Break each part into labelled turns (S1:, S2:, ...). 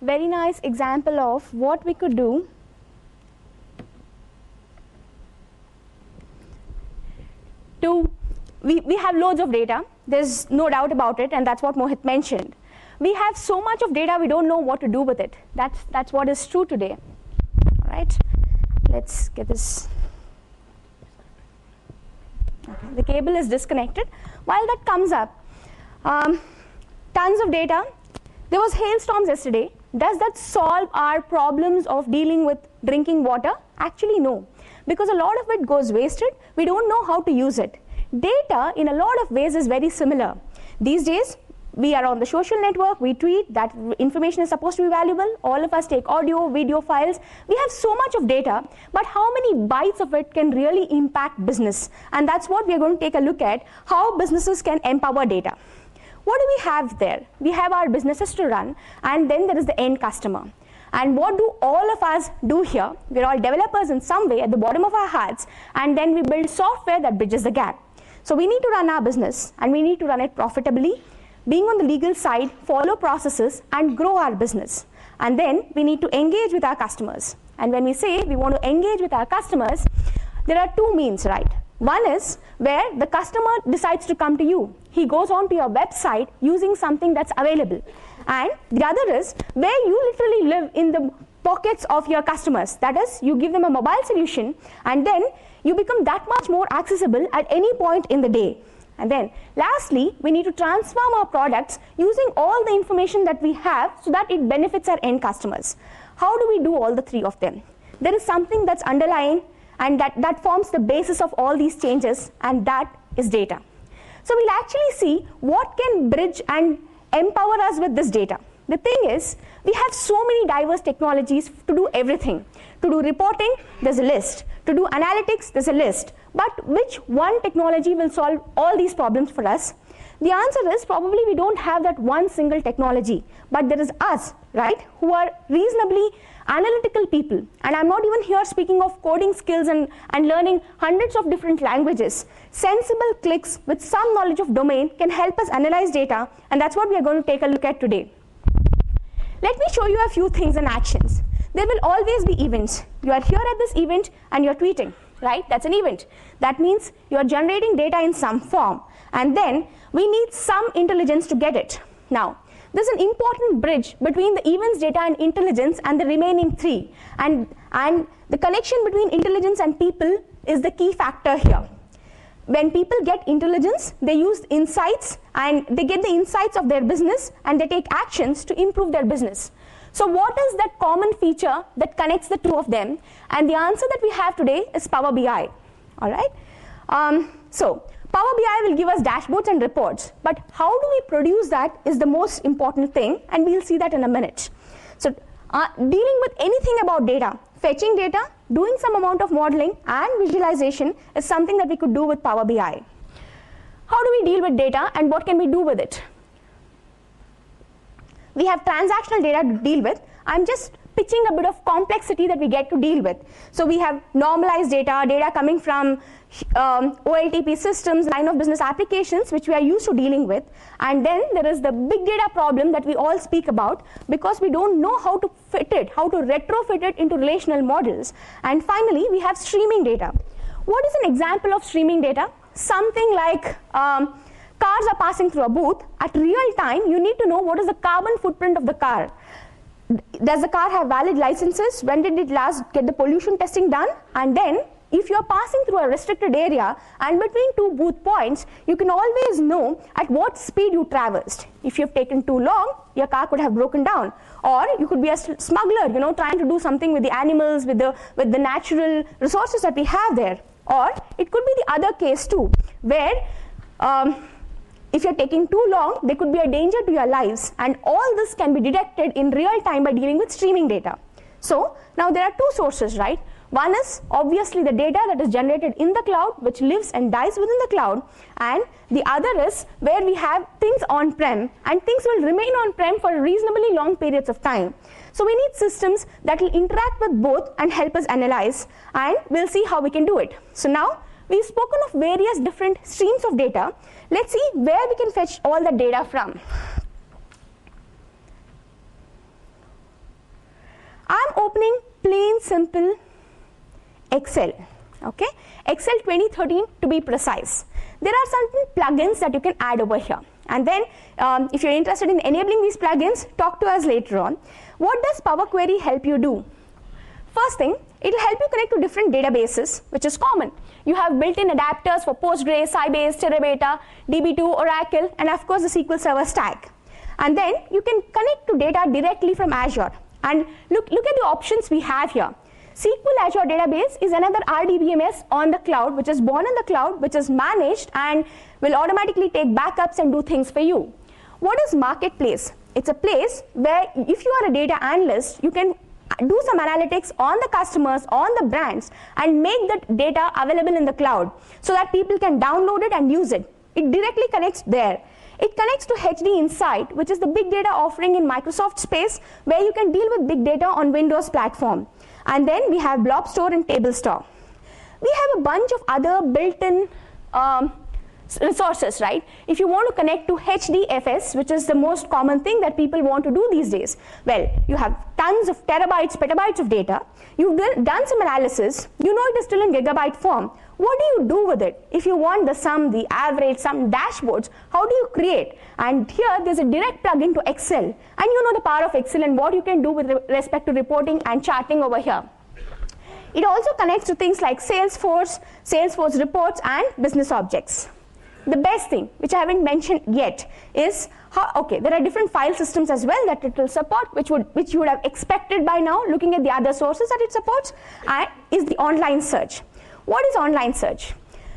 S1: very nice example of what we could do to, we have loads of data, there's no doubt about it, and that's what Mohit mentioned. We have so much of data, we don't know what to do with it. That's what is true today. All right, let's get this. Okay, the cable is disconnected. While that comes up, tons of data. There was hailstorms yesterday. Does that solve our problems of dealing with drinking water? Actually, no, because a lot of it goes wasted. We don't know how to use it. Data, in a lot of ways, is very similar. These days, we are on the social network, we tweet, that information is supposed to be valuable. All of us take audio, video files. We have so much of data, but how many bytes of it can really impact business? And that's what we are going to take a look at, how businesses can empower data. What do we have there? We have our businesses to run, and then there is the end customer. And what do all of us do here? We're all developers in some way at the bottom of our hearts, and then we build software that bridges the gap. So we need to run our business, and we need to run it profitably, being on the legal side, follow processes, and grow our business. And then we need to engage with our customers. And when we say we want to engage with our customers, there are two means, right? One is where the customer decides to come to you. He goes on to your website using something that's available. And the other is where you literally live in the pockets of your customers. That is, you give them a mobile solution, and then you become that much more accessible at any point in the day. And then lastly, we need to transform our products using all the information that we have so that it benefits our end customers. How do we do all the three of them? There is something that's underlying, and that forms the basis of all these changes, and that is data. So we'll actually see what can bridge and empower us with this data. The thing is, we have so many diverse technologies to do everything. To do reporting, there's a list. To do analytics, there's a list. But which one technology will solve all these problems for us? The answer is probably we don't have that one single technology, but there is us, right, who are reasonably analytical people. And I'm not even here speaking of coding skills and learning hundreds of different languages. Sensible clicks with some knowledge of domain can help us analyze data, and that's what we are going to take a look at today. Let me show you a few things and actions. There will always be events. You are here at this event and you're tweeting, right? That's an event. That means you're generating data in some form, and then we need some intelligence to get it. Now, there's an important bridge between the events data and intelligence and the remaining three, and the connection between intelligence and people is the key factor here. When people get intelligence, they use insights, and they get the insights of their business, and they take actions to improve their business. So what is that common feature that connects the two of them? And the answer that we have today is Power BI. All right. So Power BI will give us dashboards and reports, but how do we produce that is the most important thing, and we'll see that in a minute. So dealing with anything about data, fetching data, doing some amount of modeling and visualization is something that we could do with Power BI. How do we deal with data, and what can we do with it? We have transactional data to deal with. I'm just pitching a bit of complexity that we get to deal with. So we have normalized data coming from OLTP systems, line of business applications, which we are used to dealing with. And then there is the big data problem that we all speak about, because we don't know how to fit it, how to retrofit it into relational models. And finally, we have streaming data. What is an example of streaming data? Something like cars are passing through a booth. At real time, you need to know what is the carbon footprint of the car. Does the car have valid licenses? When did it last get the pollution testing done? And then, if you're passing through a restricted area and between two booth points, you can always know at what speed you traversed. If you've taken too long, your car could have broken down. Or you could be a smuggler, trying to do something with the animals, with the natural resources that we have there. Or it could be the other case too, where if you're taking too long, there could be a danger to your lives, and all this can be detected in real time by dealing with streaming data. So now there are two sources, right? One is obviously the data that is generated in the cloud, which lives and dies within the cloud, and the other is where we have things on-prem, and things will remain on-prem for reasonably long periods of time. So we need systems that will interact with both and help us analyze, and we'll see how we can do it. So now we've spoken of various different streams of data. Let's see where we can fetch all the data from. opening plain simple Excel, okay, Excel 2013 to be precise. There are certain plugins that you can add over here, and then if you're interested in enabling these plugins, talk to us later on. What does Power Query help you do? First thing, it will help you connect to different databases, which is common. You have built-in adapters for Postgres, Sybase, Teradata, DB2, Oracle, and of course the SQL Server stack. And then you can connect to data directly from Azure. And look at the options we have here. SQL Azure Database is another RDBMS on the cloud, which is born in the cloud, which is managed and will automatically take backups and do things for you. What is Marketplace? It's a place where if you are a data analyst, you can do some analytics on the customers, on the brands, and make that data available in the cloud so that people can download it and use it. It directly connects there. It connects to HD Insight, which is the big data offering in Microsoft space where you can deal with big data on Windows platform. And then we have Blob Store and Table Store. We have a bunch of other built-in resources, right? If you want to connect to HDFS, which is the most common thing that people want to do these days, well, you have tons of terabytes, petabytes of data. You've done some analysis. You know it is still in gigabyte form. What do you do with it? If you want the sum, the average, some dashboards, how do you create? And here there's a direct plugin to Excel. And you know the power of Excel and what you can do with respect to reporting and charting over here. It also connects to things like Salesforce, Salesforce reports, and business objects. The best thing, which I haven't mentioned yet, is there are different file systems as well that it will support, which you would have expected by now, looking at the other sources that it supports, and is the online search. What is online search?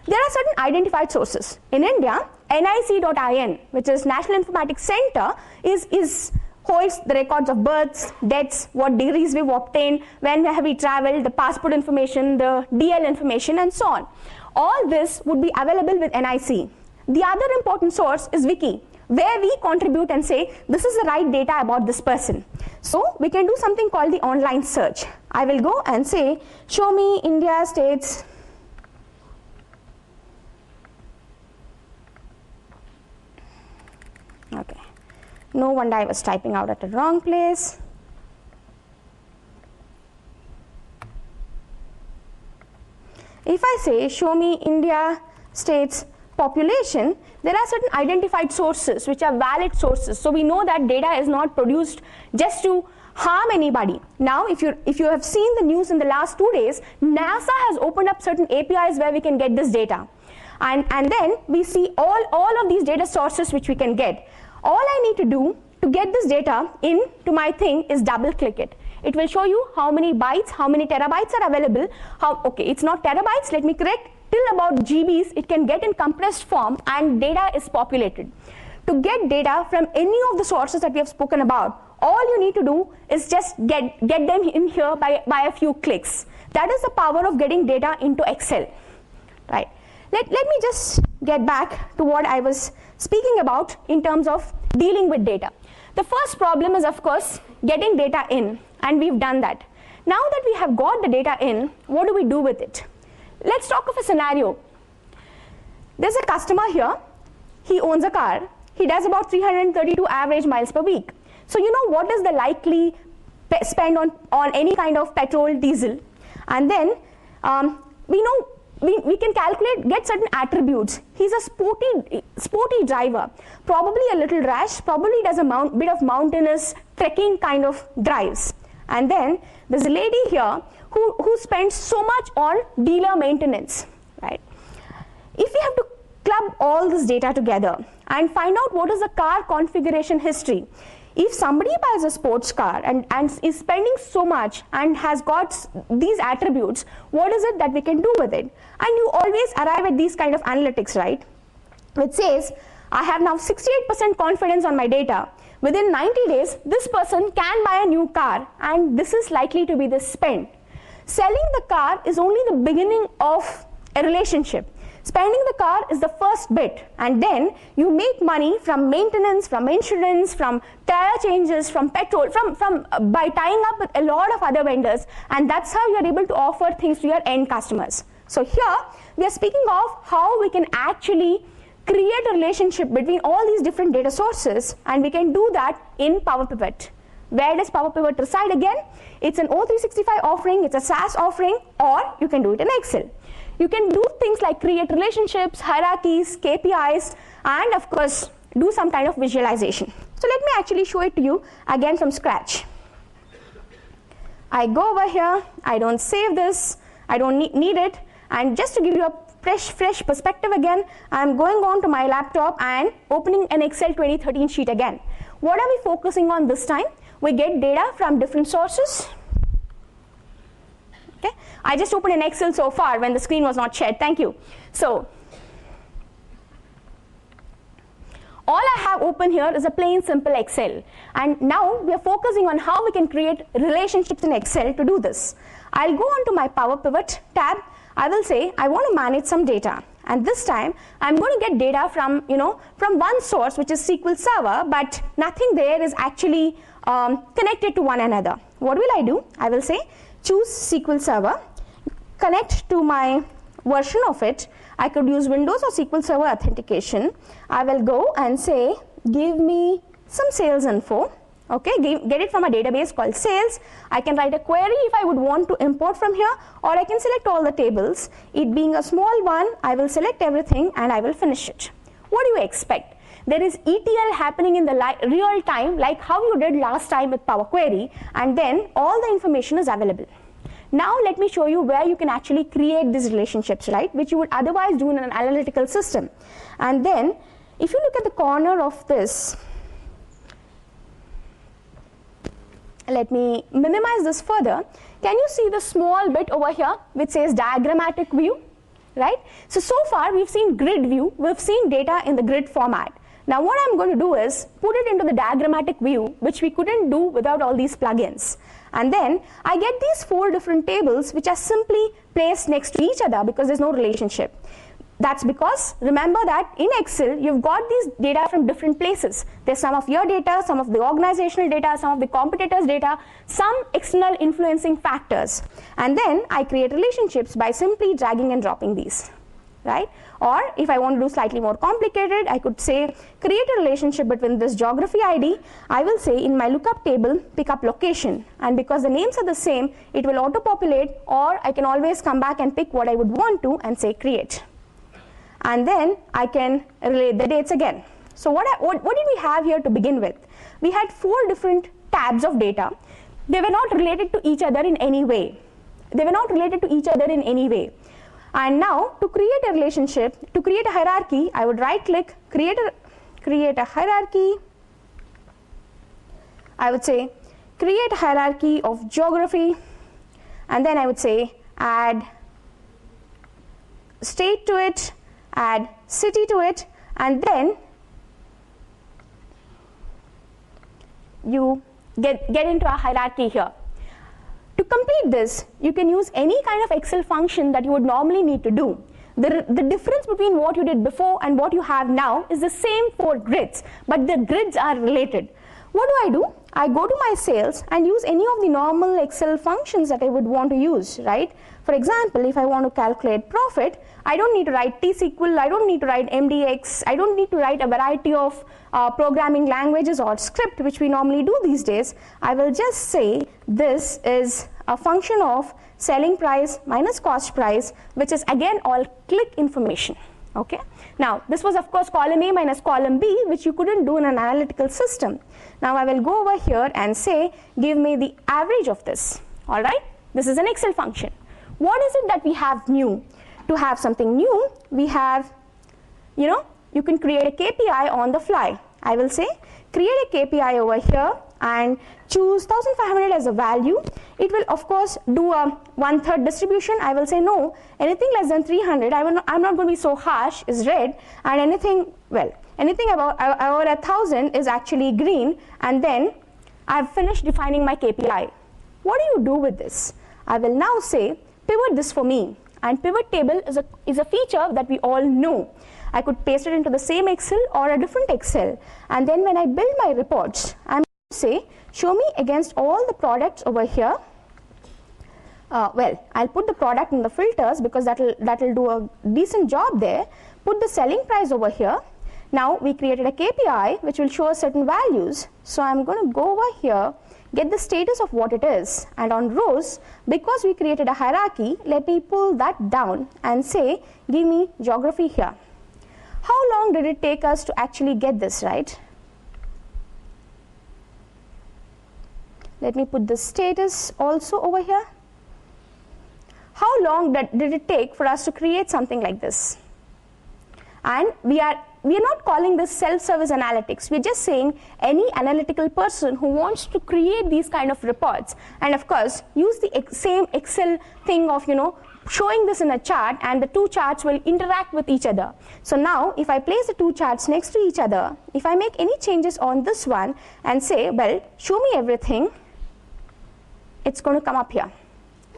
S1: There are certain identified sources. In India, NIC.in, which is National Informatics Center, holds the records of births, deaths, what degrees we've obtained, when have we traveled, the passport information, the DL information, and so on. All this would be available with NIC. The other important source is Wiki, where we contribute and say, this is the right data about this person. So we can do something called the online search. I will go and say, show me India states okay. No wonder I was typing out at the wrong place. If I say, show me India states population, there are certain identified sources which are valid sources. So we know that data is not produced just to harm anybody. Now, if you have seen the news in the last 2 days, NASA has opened up certain APIs where we can get this data. And then we see all of these data sources which we can get. All I need to do to get this data into my thing is double click it. It will show you how many bytes, how many terabytes are available. It's not terabytes, let me correct. Till about GBs, it can get in compressed form and data is populated. To get data from any of the sources that we have spoken about, all you need to do is just get them in here by a few clicks. That is the power of getting data into Excel, right? Let me just get back to what I was speaking about in terms of dealing with data. The first problem is, of course, getting data in, and we've done that. Now that we have got the data in, what do we do with it? Let's talk of a scenario. There's a customer here. He owns a car. He does about 332 average miles per week. So you know what is the likely spend on any kind of petrol, diesel. And then we know we can get certain attributes. He's a sporty driver, probably a little rash, probably does a bit of mountainous trekking kind of drives. And then there's a lady here who spends so much on dealer maintenance, right? If we have to club all this data together and find out what is the car configuration history, if somebody buys a sports car and is spending so much and has got these attributes, what is it that we can do with it? And you always arrive at these kind of analytics, right? Which says, I have now 68% confidence on my data. Within 90 days, this person can buy a new car, and this is likely to be the spend. Selling the car is only the beginning of a relationship. Spending the car is the first bit, and then you make money from maintenance, from insurance, from tire changes, from petrol, by tying up with a lot of other vendors, and that's how you are able to offer things to your end customers. So here we are speaking of how we can actually create a relationship between all these different data sources, and we can do that in Powerpivot. Where does Powerpivot reside again? It's an O365 offering, it's a SaaS offering, or you can do it in Excel. You can do things like create relationships, hierarchies, KPIs, and of course, do some kind of visualization. So let me actually show it to you again from scratch. I go over here, I don't save this, I don't need it, and just to give you a fresh perspective again, I'm going on to my laptop and opening an Excel 2013 sheet again. What are we focusing on this time? We get data from different sources. Okay, I just opened an Excel so far when the screen was not shared. Thank you. So all I have open here is a plain simple Excel, and now we are focusing on how we can create relationships in Excel to do this. I'll go on to my Powerpivot tab. I will say I want to manage some data, and this time I'm going to get data from one source, which is SQL Server, but nothing there is actually connected to one another. What will I do? I will say choose SQL Server, connect to my version of it. I could use Windows or SQL Server authentication. I will go and say give me some sales info. Okay, get it from a database called sales. I can write a query if I would want to import from here, or I can select all the tables. It being a small one, I will select everything and I will finish it. What do you expect? There is ETL happening in the real time, like how you did last time with Power Query, and then all the information is available. Now let me show you where you can actually create these relationships, right, which you would otherwise do in an analytical system. And then if you look at the corner of this, let me minimize this further. Can you see the small bit over here which says diagrammatic view, right? So far we've seen grid view, we've seen data in the grid format. Now what I'm going to do is put it into the diagrammatic view, which we couldn't do without all these plugins. And then I get these 4 different tables which are simply placed next to each other because there's no relationship. That's because, remember that in Excel, you've got these data from different places. There's some of your data, some of the organizational data, some of the competitors' data, some external influencing factors. And then I create relationships by simply dragging and dropping these, right? Or if I want to do slightly more complicated, I could say create a relationship between this geography ID. I will say in my lookup table, pick up location. And because the names are the same, it will auto-populate, or I can always come back and pick what I would want to and say create. And then I can relate the dates again. So what did we have here to begin with? We had 4 different tabs of data. They were not related to each other in any way. And now to create a relationship, to create a hierarchy, I would right click, create a hierarchy. I would say create a hierarchy of geography, and then I would say add state to it, add city to it, and then you get into a hierarchy here. To complete this, you can use any kind of Excel function that you would normally need to do. The difference between what you did before and what you have now is the same 4 grids, but the grids are related. What do? I go to my sales and use any of the normal Excel functions that I would want to use, right? For example, if I want to calculate profit, I don't need to write T-SQL, I don't need to write MDX, I don't need to write a variety of programming languages or script, which we normally do these days. I will just say this is a function of selling price minus cost price, which is again all click information. Okay. Now, this was of course column A minus column B, which you couldn't do in an analytical system. Now, I will go over here and say, give me the average of this. All right. This is an Excel function. What is it that we have new? To have something new, we have, you can create a KPI on the fly. I will say, create a KPI over here and choose 1500 as a value. It will of course do a 1/3 distribution. I will say no, anything less than 300, I'm not going to be so harsh, is red, and anything about over 1000 is actually green, and then I've finished defining my KPI. What do you do with this? I will now say pivot this for me, and pivot table is a feature that we all know. I could paste it into the same Excel or a different Excel, and then when I build my reports, I'm going to say show me against all the products over here. I'll put the product in the filters because that'll do a decent job there. Put the selling price over here. Now we created a KPI which will show us certain values. So I'm going to go over here, get the status of what it is, and on rows, because we created a hierarchy, let me pull that down and say, give me geography here. How long did it take us to actually get this, right? Let me put the status also over here. How long did it take for us to create something like this? And we are not calling this self-service analytics. We're just saying any analytical person who wants to create these kind of reports, and of course use the same Excel thing of showing this in a chart, and the two charts will interact with each other. So now if I place the two charts next to each other, if I make any changes on this one and say, well, show me everything, it's going to come up here,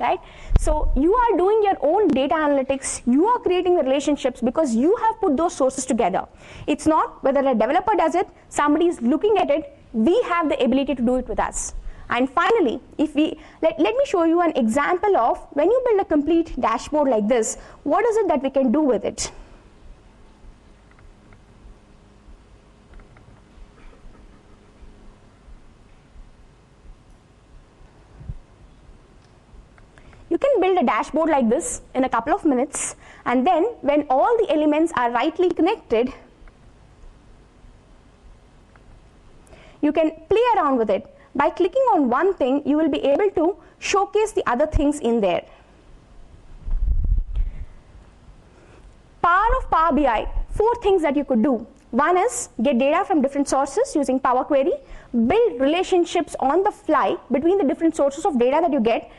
S1: right? So you are doing your own data analytics, you are creating the relationships because you have put those sources together. It's not whether a developer does it, somebody is looking at it, we have the ability to do it with us. And finally, if we let me show you an example of when you build a complete dashboard like this, what is it that we can do with it? You can build a dashboard like this in a couple of minutes, and then when all the elements are rightly connected, you can play around with it. By clicking on one thing, you will be able to showcase the other things in there. Power of Power BI, 4 things that you could do. One is get data from different sources using Power Query, build relationships on the fly between the different sources of data that you get,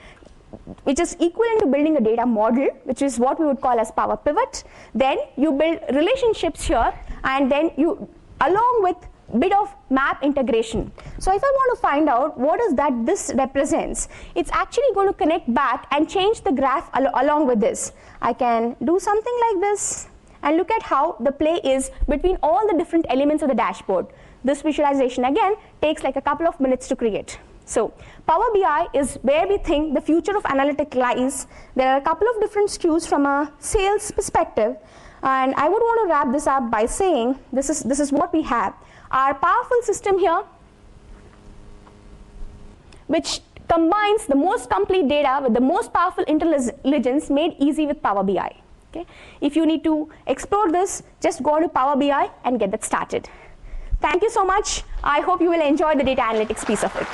S1: which is equivalent to building a data model, which is what we would call as Powerpivot. Then you build relationships here, and then you, along with bit of map integration. So if I want to find out what is that this represents, it's actually going to connect back and change the graph along with this. I can do something like this and look at how the play is between all the different elements of the dashboard. This visualization again takes like a couple of minutes to create. So Power BI is where we think the future of analytics lies. There are a couple of different SKUs from a sales perspective, and I would want to wrap this up by saying this is what we have. Our powerful system here, which combines the most complete data with the most powerful intelligence made easy with Power BI. Okay? If you need to explore this, just go to Power BI and get that started. Thank you so much. I hope you will enjoy the data analytics piece of it.